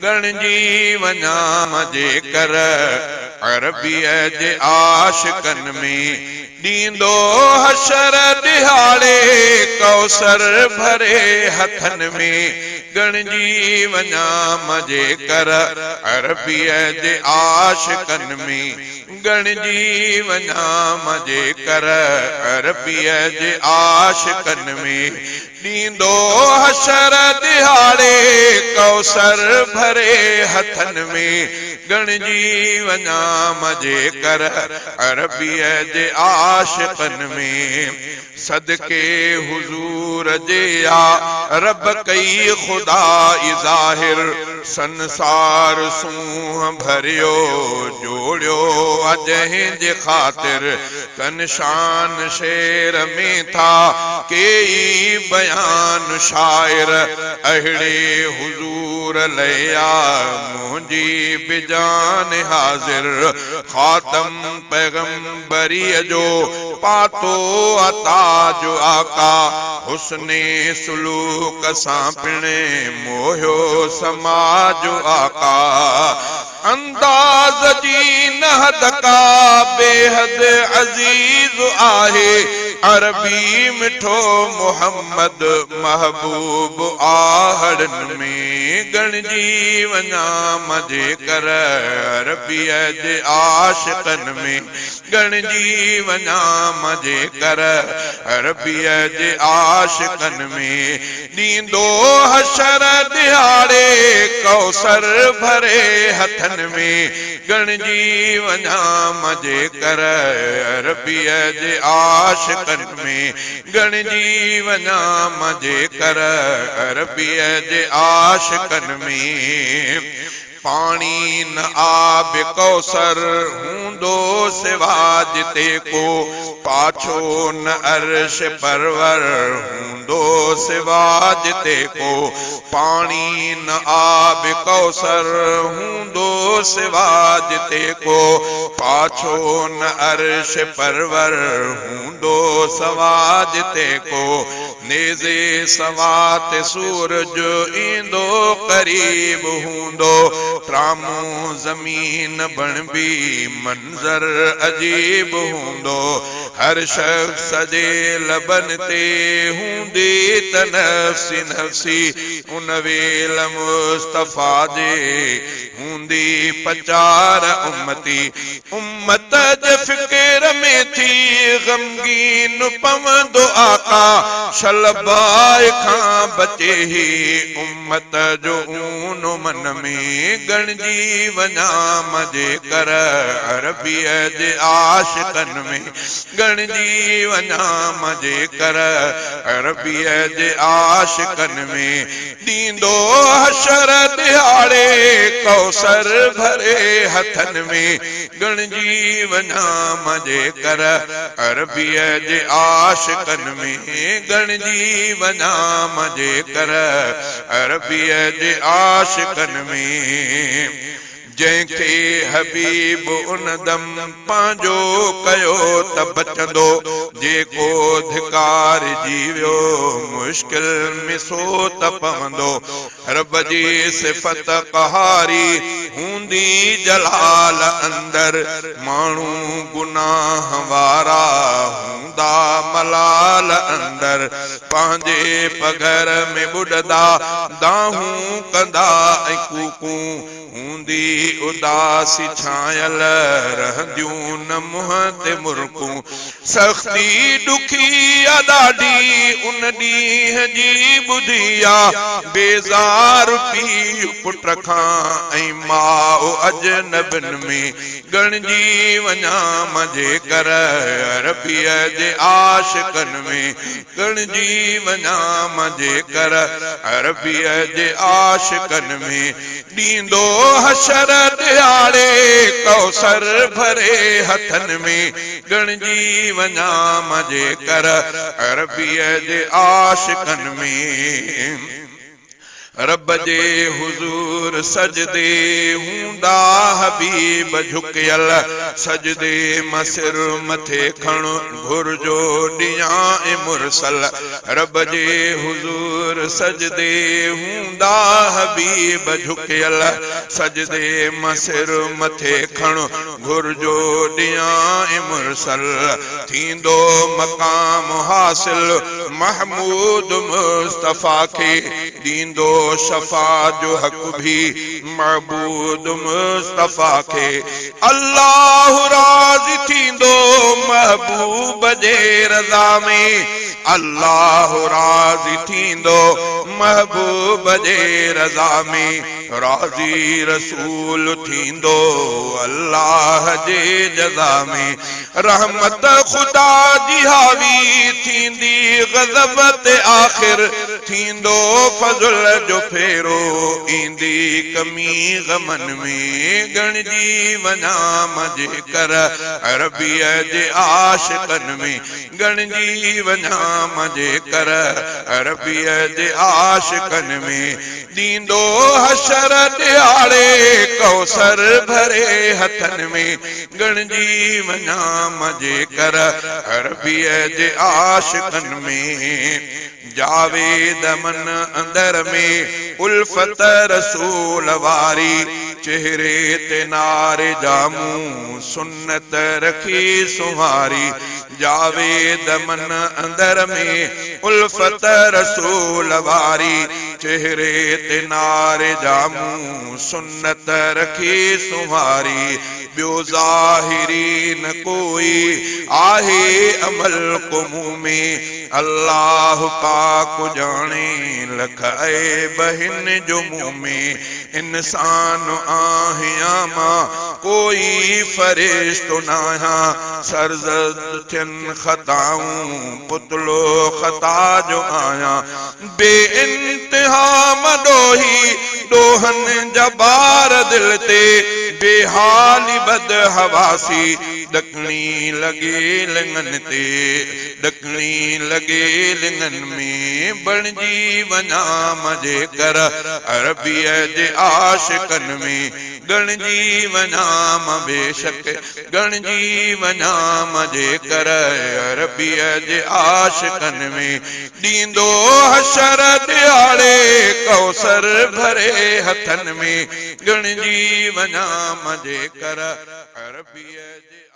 गणजी वञा मजे कर अरबीअ जे आशिकन में ॾींदो हशर दिहाड़े कौसर भरे हथन में गणजी वञा मजे कर अरबीअ जे आशिकन में गणजी वञा मजे कर अरबीअ जे आशिकन में ॾींदो हशर दिहाड़े कौसर भरे हथन में गणजी वञा मजे कर अरबीअ जे आशिकन में सदके हुजूर जे या रब कई खुदा ज़ाहिर संसार सूह भरियो जोड़ियो अजहि जे ख़ातिर कनशान शेर में था केई बयान शायर अहिड़े हुजूर लया मुंहिंजी बिजान हाज़िर ख़ातम पैगंबरीअ जो पातो अता जो आका हुस्ने सुलूक सां पिणे मोहियो समाज आका अंदाज़ जी नहद का बेहद अजीज आहे अरबी मिठो मोहम्मद महबूब आहड़न में गणजी वञा मजे कर अरबीअ जे आशिकन में गणजी वञा मजे कर अरबीअ जे आशिकन में ॾींदो हशर दिहाड़े कौसर भरे हथन में गणजी वञा मजे कर अरबीअ जे आशिकन में गणजी वञा मजे कर अरबीअ जे आशिकन में पानी न आब कौसर हूंदो सिवा जिते को पाछो न अर्श परवर हूंदो सिवा जिते को पानी न आब कौसर हूंदो सिवा जिते को पाछो न अर्श परवर हूंदो सवा जिते को नेज़े सवात सूरज ईंदो करीब हूंदो त्रामो ज़मीन बणबी मंज़र अजीब हूंदो हर शख्स जे लबन ते हूंदी त नफ़्सी नफ़्सी उन वेल मुस्तफ़ा जे हूंदी पचार उम्मती उम्मत जे फिक्र में थी गमगीन पवंदो आका शलबाए खां बचे ही उम्मत जो ऊन मन में गणजी वञा मजे कर अरबीअ जे आशिकन में गणजी वञा मजे कर अरबीअ जे आशिकन में ॾींदो हशर दिहाड़े कौसर भरे हथन में गणजी वञा मजे कर अरबीअ जे आशिकन में गणजी वञा मजे कर अरबीअ जे आशिकन में जंहिंखे हबीब उन दम पंहिंजो कयो त बचंदो जेको धिकार जीवियो मुश्किल में सो त पवंदो रब जी सिफ़त कहारी हूंदी जलाल अंदर माण्हू गुनाह वारा हूंदा मलाल अंदर पंहिंजे पघर में बुॾदा दाहूं कंदा ऐं कूकूं हूंदी उदासी छायल रहंदियूं न मुंहं ते मुर्कूं सख़्ती ॾुखी ॾाढी उन ॾींहं जी ॿुधी आहे बेज़ार पीउ पुट खां ऐं माउ अजनबिन में गणजी वञा मजे कर अरबीअ जे आशिकन में गणजी वञा मजे कर अरबीअ जे आशिकन में ॾींदो हशर दिहाड़े कौसर भरे हथन में गणजी वञा मजे कर अरबीअ जे आशिकन में रब जे हुजूर सजदे हूंदा हबीब झुकियल सजदे मसिर मथे खण घुरजो ॾियां मुरसल रब जे हुजूर सजदे हूंदा हबीब झुकियल सजदे मसिर मथे खण घुरजो ॾियां मुरसल थींदो मक़ाम हासिल महमूद मुस्तफ़ा खे ॾींदो शफ़ा जो हक़ भी महबूद मुस्तफ़ा के अल्लाह राज़ी थींदो महबूब जे रज़ा में अल्लाह राज़ी थींदो महबूब जे रज़ा में राज़ी रसूल थींदो अल्लाह जे जज़ा में रहमत ख़ुदा जी हावी थींदी ग़ज़ब ते आख़िर थींदो फज़ल जो फेरो ईंदी कमी ग़मन में गणजी वञा मजे कर अरबीअ जे आशिक़नि में गणजी वञा मजे कर अरबीअ जे आशिक़नि में ॾींदो हशर ॾियारे कौसर भरे हथनि में गणजी वञा मजे कर अरबीअ जे आशिक़नि में जावेद मन अंदर में उल्फत रसूल वारी चेहरे ते नारे जामू सुन्नत रखी सुहारी जावेद मन अंदर में उल्फत रसूल वारी चेहरे ते नारे जामू सुन्नत रखी सुहारी ॿियो ज़ाहिरी न कोई आहे अमल को मुंह में अल्लाह पाक जाने लख ऐब हिन जो मुंह में इंसान आहियां मां कोई फरिश्तो नाहियां सरज़द थियनि ख़ताऊं पुतलो ख़ता जो आहियां बे इंतिहा मडोही ॾोहनि जा ॿार दिलि ते बेहाली बद हवासी ॾकणी लॻे लिङनि ते ॾकणी लॻे लिङनि में बणिजी वञा मजे कर अरबीअ जे आशिक़नि में गणजी वञा बेशक गणजी वञा मजे कर अरबीअ जे आशिक़नि में ॾींदो हशर ॾियारे कौसर भरे हथनि में गणजी वञा मजे कर अरबीअ जे